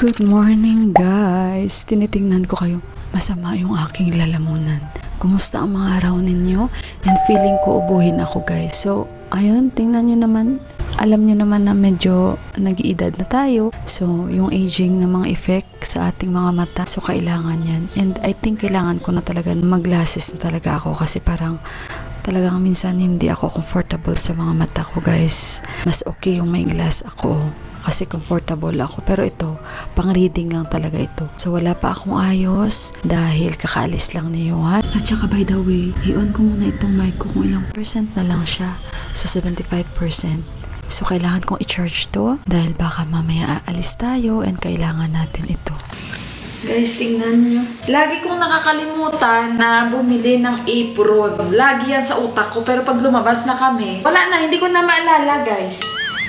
Good morning guys! Tinitingnan ko kayo. Masama yung aking lalamunan. Kumusta ang mga araw ninyo? And feeling ko ubuhin ako guys. So, ayun, tingnan nyo naman. Alam nyo naman na medyo nag-iedad na tayo. So, yung aging na mga effect sa ating mga mata. So, kailangan yan. And I think kailangan ko na talaga mag-glasses na talaga ako. Kasi parang talagang minsan hindi ako comfortable sa mga mata ko guys. Mas okay yung may glass ako. Kasi comfortable ako. Pero ito, pang reading lang talaga ito. So, wala pa akong ayos dahil kakaalis lang ni Johan. At saka, by the way, i-on ko muna itong mic ko kung ilang percent na lang siya. So, 75%. So, kailangan kong i-charge to dahil baka mamaya aalis tayo and kailangan natin ito. Guys, tingnan nyo. Lagi kong nakakalimutan na bumili ng apron. Lagi yan sa utak ko. Pero pag lumabas na kami, wala na. Hindi ko na maalala, guys.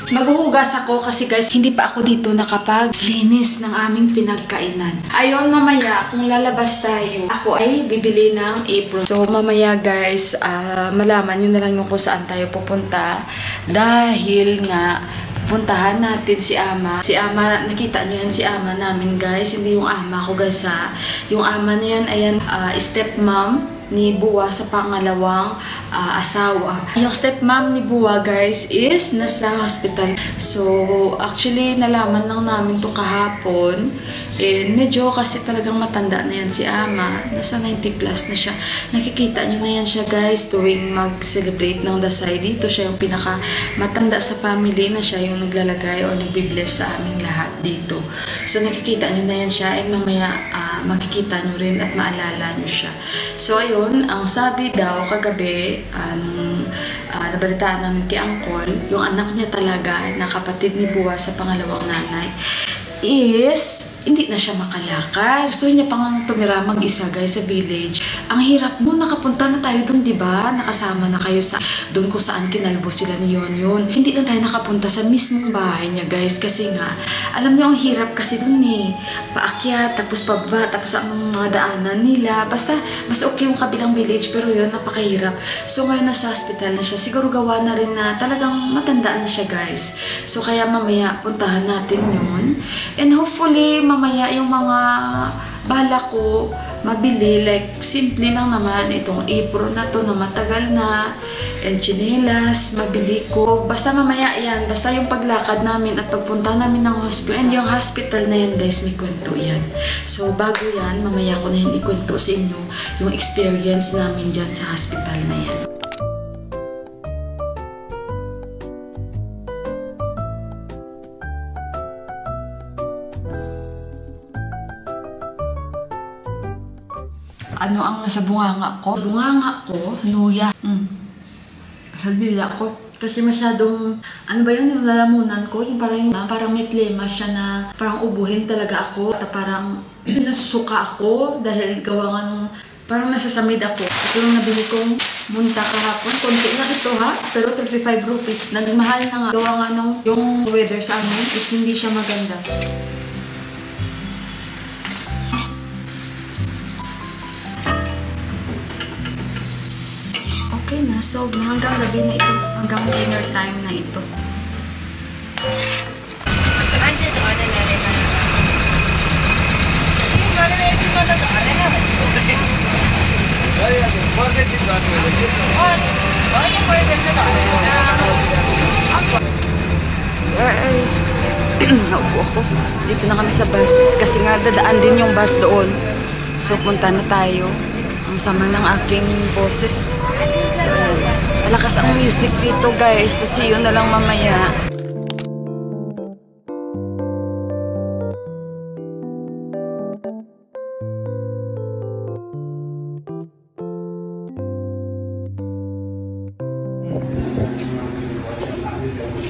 Maghuhugas ako kasi guys, hindi pa ako dito nakapaglinis ng aming pinagkainan. Ayun, mamaya, kung lalabas tayo, ako ay bibili ng apron. So, mamaya guys, malaman nyo na lang yung kung saan tayo pupunta. Dahil nga, puntahan natin si Ama. Si Ama, nakita nyo yan, si Ama namin guys. Hindi yung ama ko guys ha. Yung ama na yan, ayan, stepmom ni Buwa sa pangalawang asawa. Yung stepmom ni Buwa guys is nasa hospital. So, actually, nalaman lang namin to kahapon. And medyo kasi talagang matanda na yan si Ama. Nasa 90 plus na siya. Nakikita nyo na yan siya guys tuwing mag-celebrate ng Dasay. Dito siya yung pinaka matanda sa family na siya yung naglalagay o nagbibless sa aming lahat dito. So, nakikita nyo na yan siya and mamaya makikita nyo rin at maalala nyo siya. So, ayun, ang sabi daw kagabi, nabalitaan namin kay Angkol, yung anak niya talaga na kapatid ni Buwa sa pangalawang nanay is hindi na siya makalakad. Gusto niya pang tumira mag-isa guys sa village. Ang hirap mo, nakapunta na tayo dun, diba? Nakasama na kayo sa dun kung saan kinalbo sila ni Yon. Hindi na tayo nakapunta sa mismong bahay niya guys. Kasi nga, alam niyo ang hirap kasi dun eh. Paakyat, tapos pababa, tapos ang mga daanan nila. Basta, mas okay yung kabilang village pero yun, napakahirap. So ngayon nasa hospital na siya. Siguro gawa na rin na talagang matanda na siya guys. So kaya mamaya puntahan natin yun. And hopefully, mamaya yung mga bala ko mabili, like simple lang naman itong apron na to na matagal na and chinelas, mabili ko. Basta mamaya yan, basta yung paglakad namin at pagpunta namin ng hospital. And yung hospital na yan guys, may kwento yan. So bago yan, mamaya ko na yung ikwento sa inyo yung experience namin dyan sa hospital na yan. Ano ang nasa bunganga ko? Bunganga ko, luya. Sa dila ko. Kasi masyadong, ano ba yun, yung lalamunan ko, yung parang may plema siya na parang ubuhin talaga ako. At parang nasusuka ako dahil gawa nga nung parang nasasamid ako. Ito yung nabili kong munta kahapon. Konti na ito ha, pero 35 rupees. Nagmahal na nga. Gawa nga nung yung weather sa amin is hindi siya maganda. Okay na, so hanggang gabi na ito, hanggang dinner time na ito. Guys, naupo ako. Dito na kami sa bus kasi nga dadaan din yung bus doon. So punta na tayo. Ang sama ng aking boses. So, malakas ang music dito guys. So, see you na lang mamaya.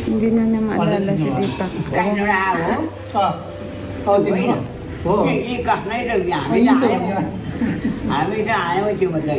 Hindi na na maalala si Tita. Cái nó ra ủa? Thôi thì nó. Cái cặp này được nhà mới dài. Mới dài mới chưa mà gì.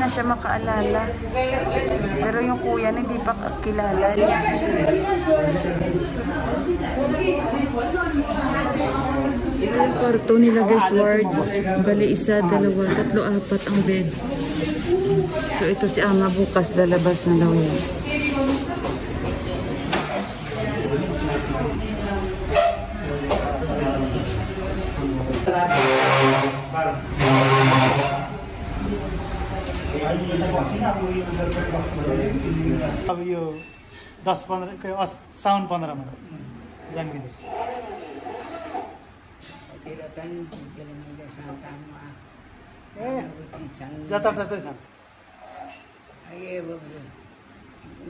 na siya makaalala. Pero yung kuya hindi pa kilala. Yung kwarto nila guys, ward. Bali, 1, 2, 3, 4 ang bed. So ito si ama bukas lalabas na daw yan. अब यो 10-15 साउन 15 मा जन्मिँदै जताततै छ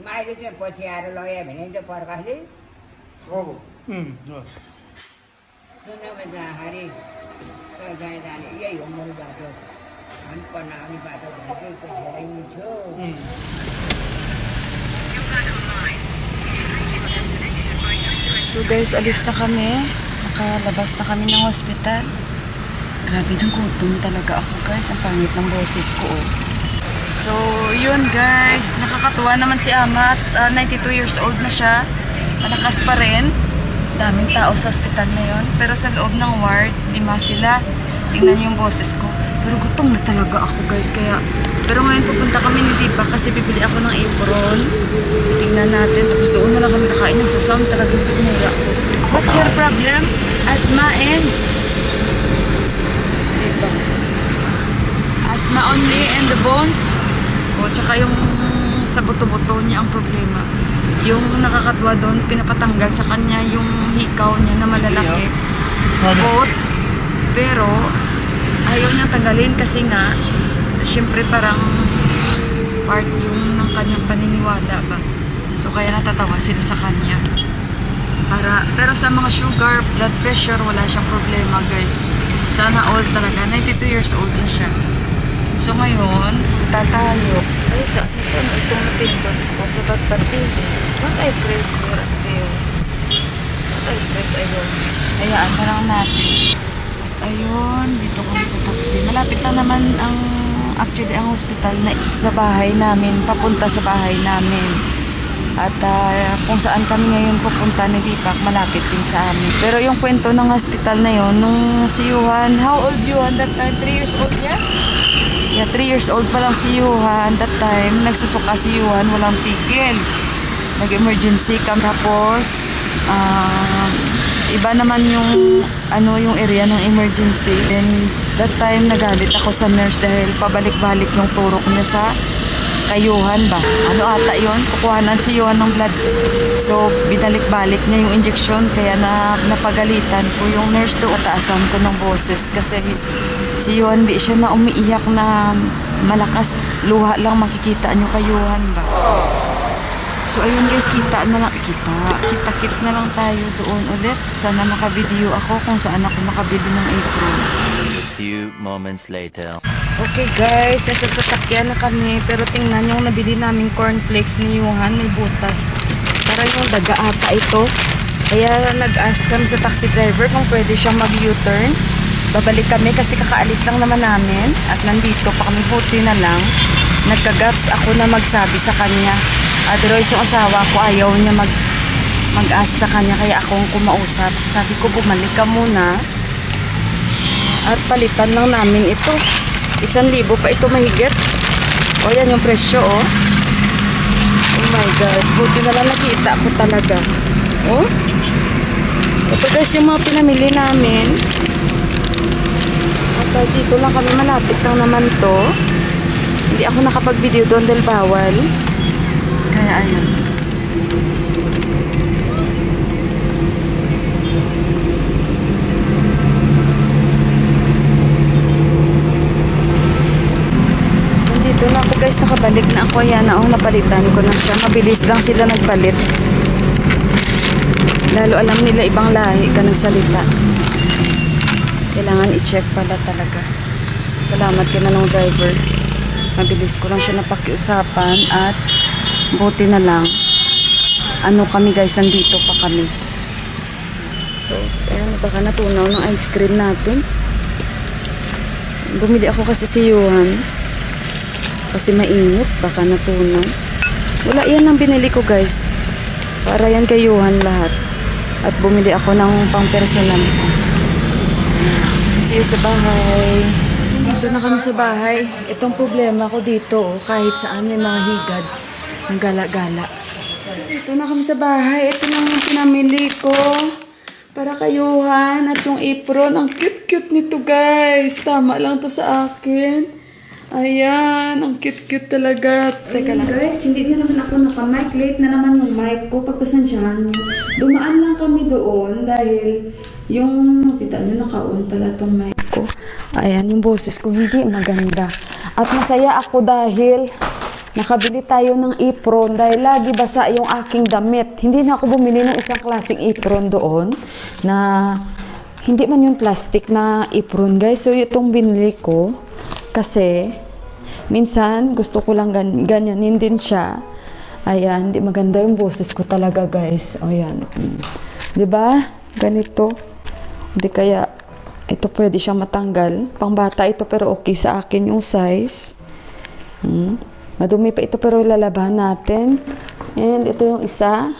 माइले चाहिँ पछि आएर लग्यो भने चाहिँ पर्खाले सुनमा जाँदाखेरि सजाय जाने यही हो मूल बाटो हामी पढ्ने बाटो भनेकै धेरै थियो। So guys, alis na kami. Nakalabas na kami ng hospital. Grabe ng gutom talaga ako guys. Ang pangit ng boses ko. So yun guys, nakakatuwa naman si ama. 92 years old na siya. Malakas pa rin. Daming tao sa hospital na yun. Pero sa loob ng ward, 5 sila. Tingnan yung boses ko. Pero gutom na talaga ako guys. Pero ngayon pupunta kami ni Dipa kasi bibili ako ng apron. Tingnan natin. Tapos doon na lang kami kakain ng sasam. Talagang sigmura. What's your problem? Asthma and... Diba? Asthma only and the bones. O tsaka yung sa buto-buto niya ang problema. Yung nakakatwa doon, pinapatanggal sa kanya yung hikaw niya na malalaki. Pot. Pero ayaw niyang tanggalin kasi nga syempre parang part yung ng kanyang paniniwala ba. So kaya natatawa sila sa kanya. Pero sa mga sugar, blood pressure, wala siyang problema guys. Sana all talaga. 92 years old na siya. So ngayon, tatayo. Ay, saan ito? Itong napindot ko sa batbatili. What I press here at there? What I press, ayun. Hayaan na lang natin. At ayun, dito kami sa taxi. Malapit lang naman ang hospital na sa bahay namin. Papunta sa bahay namin. At kung saan kami ngayon pupunta ni Deepak, malapit din sa amin. Pero yung kwento ng hospital na yun, nung si Yuhan, how old Yuhan that time? 3 years old niya? Yeah, 3 years old pa lang si Yuhan that time. Nagsusuka si Yuhan, walang tigil. Nag-emergency kami. Tapos, iba naman yung area ng emergency. And that time, nagalit ako sa nurse dahil pabalik-balik yung turok niya sa kayuhan ba. Ano ata yun? Kukuhanan si Yuhan ng blood. So, binalik-balik niya yung injection. Kaya napagalitan ko yung nurse doon. Ataasan ko ng boses kasi si Yuhan di siya na umiiyak na malakas. Luha lang makikita nyo kayuhan ba. So, ayun guys, kita-kits na lang tayo doon ulit. Sana makavideo ako kung saan ako nakabili ng apron. A few moments later. Okay guys, nasa sasakyan na kami. Pero tingnan yung nabili namin cornflakes ni Yuhan, may butas. Para yung daga ata ito. Kaya nag-ask kami sa taxi driver kung pwede siyang mag-U-turn. Babalik kami kasi kakaalis lang naman namin. At nandito pa kami, buti na lang. Nagka-guts ako na magsabi sa kanya. Otherwise yung asawa ko ayaw niya mag-ask sa kanya. Kaya akong kumausap. Sabi ko bumalik ka muna. At palitan lang namin ito. 1,000 pa ito mahigit. O yan yung presyo oh. Oh my god. Buti na lang nakita ko talaga. Oh. Ito guys yung mga pinamili namin. At dito lang kami, malapit lang naman to. Hindi ako nakapag-video doon dahil bawal. Kaya ayun. Dito na ako guys, nakabalik na ako. Ayan na, napalitan ko na siya. Mabilis lang sila nagpalit. Lalo alam nila ibang lahi ka ng salita. Kailangan i-check pala talaga. Salamat ka na ng driver. Mabilis ko lang siya napakiusapan at buti na lang. Ano kami guys, nandito pa kami. So, ayan, baka natunaw ng ice cream natin. Bumili ako kasi si Yuhan. Kasi mainit, baka natunaw. Wala, yan ang binili ko guys. Para yan kayuhan lahat. At bumili ako ng pang-personal. So, see you sa bahay. Kasi dito na kami sa bahay. Itong problema ko dito, kahit saan may mga higad. Nagala-gala. So, dito na kami sa bahay. Ito lang yung pinamili ko. Para kayuhan. At yung apron. Ang cute-cute nito guys. Tama lang to sa akin. Ayan, ang cute-cute talaga. Teka lang. Guys, hindi na naman ako naka-mic. Late na naman yung mic ko. Pagpasensyahan nyo. Dumaan lang kami doon dahil yung, kita nyo, naka-on pala tong mic ko. Ayan, yung boses ko hindi maganda. At masaya ako dahil nakabili tayo ng apron dahil lagi basa yung aking damit. Hindi na ako bumili ng isang klaseng apron doon na hindi man yung plastic na apron guys. So, itong binili ko kasi minsan gusto ko lang ganyanin din siya. Ayan, di maganda yung boses ko talaga guys. O yan. Diba? Ganito. Hindi kaya ito pwede siyang matanggal. Pangbata ito pero okay sa akin yung size. Madumi pa ito pero lalabahan natin. And ito yung isa.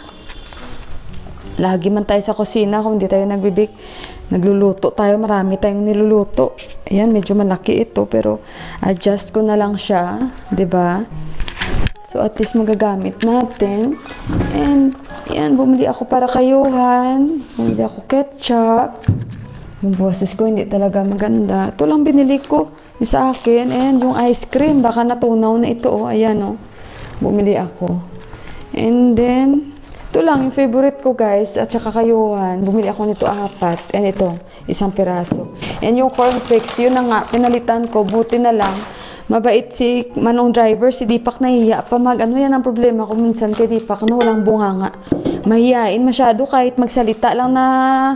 Lagi man tayo sa kusina kung hindi tayo nagluluto tayo, marami tayong niluluto. Ayan, medyo malaki ito pero adjust ko na lang siya, 'di ba? So at least magagamit natin. And ayan, bumili ako para kayuhan. Bumili ako ketchup. Yung boses ko hindi talaga maganda. Ito lang binili ko sa akin. And yung ice cream, baka natunaw na ito. Oh. Ayan, oh. Bumili ako. And then ito lang, yung favorite ko guys, at saka kayuhan. Bumili ako nito 4. And ito, 1 piraso. And yung cornflakes, yun na nga, pinalitan ko. Buti na lang, mabait si Manong driver, si Deepak nahiya pa ano yan ang problema ko minsan kay Deepak, no, walang bunganga. Mahiyain masyado kahit magsalita lang na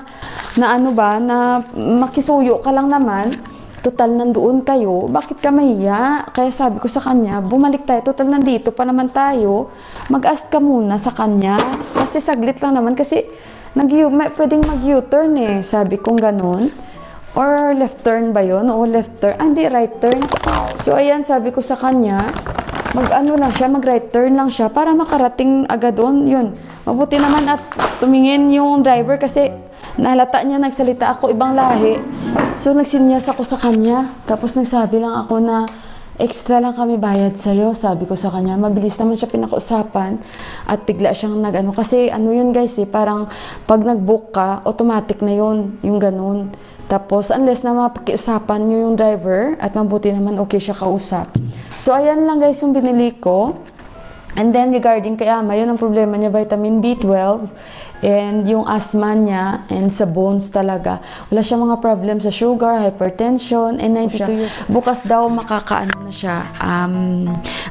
ano ba, na makisuyo ka lang naman. Total nandoon kayo, bakit ka mahiya? Kaya sabi ko sa kanya, bumalik tayo, total nandito pa naman tayo, mag-ask ka muna sa kanya, kasi saglit lang naman, kasi pwedeng mag-U-turn eh, sabi kong ganun, or left turn ba yun? O left turn, hindi, right turn. So ayan, sabi ko sa kanya, mag-right turn lang siya, para makarating agad doon, yun. Mabuti naman at tumingin yung driver, kasi nahalata niya, nagsalita ako ibang lahi. So, nagsinyas ako sa kanya. Tapos, nagsabi lang ako na extra lang kami bayad sa'yo. Sabi ko sa kanya, mabilis naman siya pinakausapan. At bigla siyang nag-ano. Kasi, ano yun guys eh, parang pag nag-book ka, automatic na yun, yung ganun. Tapos, unless na mapakiusapan nyo yung driver, at mabuti naman okay siya kausap. So, ayan lang guys yung binili ko. And then, regarding kay Ama, yun ang problema niya, vitamin B12. And yung asthma niya, and sa bones talaga. Wala siya mga problem sa sugar, hypertension, and bukas daw makakaano na siya,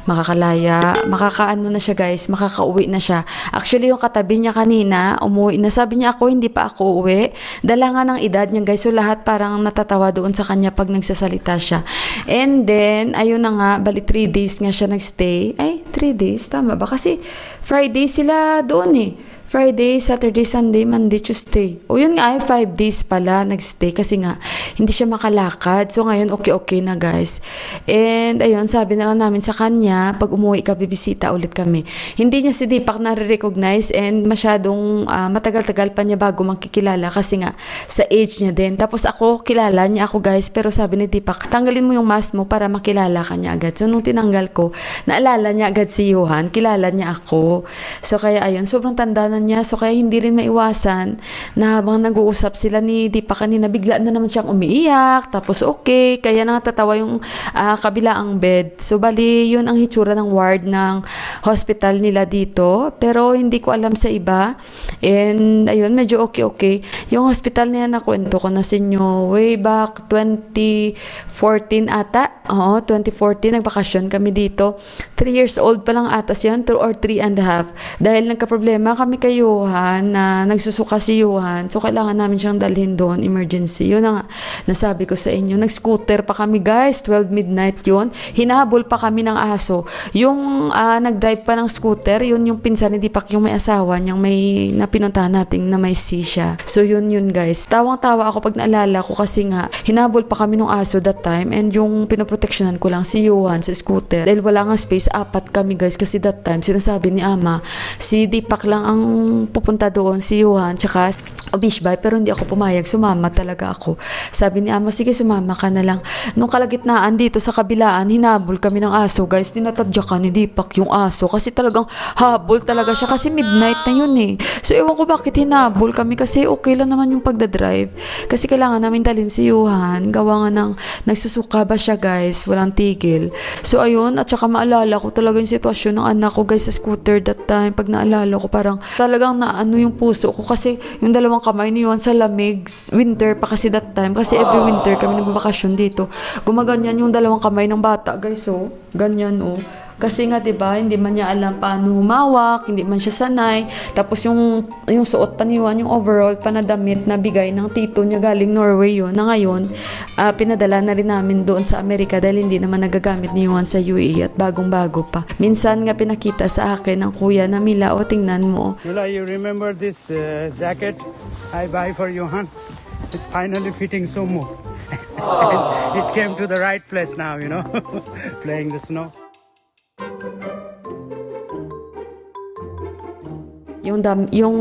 makakaano na siya guys, makakauwi na siya. Actually, yung katabi niya kanina, umuwi na. Sabi niya ako, hindi pa ako uwi. Dala nga ng edad niya guys, so lahat parang natatawa doon sa kanya pag nagsasalita siya. And then, ayun na nga, bali 3 days nga siya nagstay. Ay, 3 days, tama ba? Kasi Friday sila doon eh. Friday, Saturday, Sunday, Monday, Tuesday. O yun nga ay 5 days pala nagstay kasi nga hindi siya makalakad. So ngayon okay na guys. And ayun, sabi na lang namin sa kanya, pag umuwi ka, bibisita ulit kami. Hindi niya si Deepak nare-recognize and masyadong matagal-tagal pa niya bago makikilala kasi nga sa age niya din. Tapos ako, kilala niya ako guys, pero sabi ni Deepak, tanggalin mo yung mask mo para makilala ka niya agad. So nung tinanggal ko, naalala niya agad si Johan, kilala niya ako. So kaya ayun, sobrang tanda na niya. So, kaya hindi rin maiwasan na habang nag-uusap sila ni Deepak kanina, bigla na naman siyang umiiyak. Tapos, okay. Kaya natatawa yung kabilaang bed. So, bali, yun ang hitsura ng ward ng hospital nila dito. Pero, hindi ko alam sa iba. And, ayun, medyo okay. Yung hospital niya, nakwento ko na sa inyo way back 2014 ata. Oo, 2014, nagbakasyon kami dito. 3 years old pa lang atas yun, 2 or 3 and a half. Dahil nagka-problema kami kay kay Johan na nagsusuka si Johan. So, kailangan namin siyang dalhin doon, emergency. Yun na nga, nasabi ko sa inyo. Nag-scooter pa kami, guys. 12 midnight yun. Hinahabol pa kami ng aso. Yung nag-drive pa ng scooter, yun yung pinsan ni Deepak, yung may asawa niyang may napinuntahan natin na may C siya. So, yun guys. Tawang-tawa ako pag naalala ko kasi nga, hinabol pa kami ng aso that time and yung pinoproteksyonan ko lang si Johan sa scooter. Dahil wala nga space, 4 kami guys kasi that time, sinasabi ni Ama, si Deepak lang ang pupunta doon, si Johan, tsaka Bishbay, pero hindi ako pumayag, sumama talaga ako. Sabi ni Ama, sige sumama ka na lang. Nung kalagitnaan dito sa kabilaan, hinabol kami ng aso guys, tinatadyakan ni Deepak yung aso kasi talagang habol talaga siya kasi midnight na yun eh. So ewan ko bakit hinabol kami kasi okay lang naman yung pagdadrive. Kasi kailangan namin dalhin si Johan, gawa nga ng nagsusuka ba siya guys, walang tigil. So ayun, at saka maalala ko talaga yung sitwasyon ng anak ko guys sa scooter that time. Pag naalala ko parang talagang naano yung puso ko kasi yung dalawang kamay ni Johan sa lamig, winter pa kasi that time, kasi every winter kami nagbabakasyon dito, gumaganyan yung dalawang kamay ng bata guys, oh, ganyan oh. Kasi nga 'di ba, hindi man niya alam paano humawak, hindi man siya sanay. Tapos yung suot pa ni Juan, yung overall pa na damit na bigay ng tito niya galing Norway yun, na ngayon pinadala na rin namin doon sa Amerika dahil hindi naman nagagamit ni Juan sa UAE at bagong-bago pa. Minsan nga pinakita sa akin ng kuya na, Mila, o tingnan mo. Mila, you remember this jacket I buy for Johan? It's finally fitting Sumo. It came to the right place now, you know, playing the snow. Yung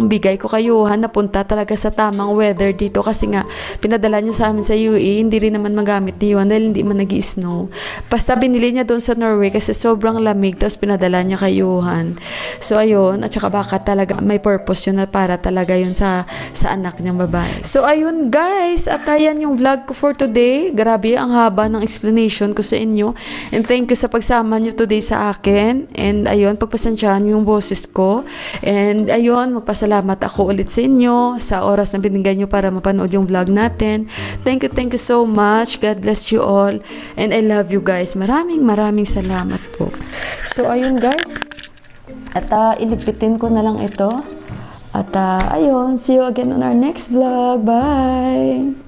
bigay ko kay Johan napunta talaga sa tamang weather dito kasi nga pinadala niya sa amin sa UAE, hindi rin naman magamit ni Johan dahil hindi man nag-i-snow. Basta binili niya doon sa Norway kasi sobrang lamig, tapos pinadala niya kay Johan. So ayun, at saka baka talaga may purpose yun na para talaga yun sa anak niyang babae. So ayun guys, at ayan yung vlog ko for today. Grabe ang haba ng explanation ko sa inyo, and thank you sa pagsama niyo today sa akin. And ayun, pagpasensyahan niyo yung boses ko. And ayun, magpasalamat ako ulit sa inyo sa oras na binigay nyo para mapanood yung vlog natin. Thank you so much. God bless you all. And I love you guys. Maraming salamat po. So ayun guys. At ilipitin ko na lang ito. At ayun, see you again on our next vlog. Bye!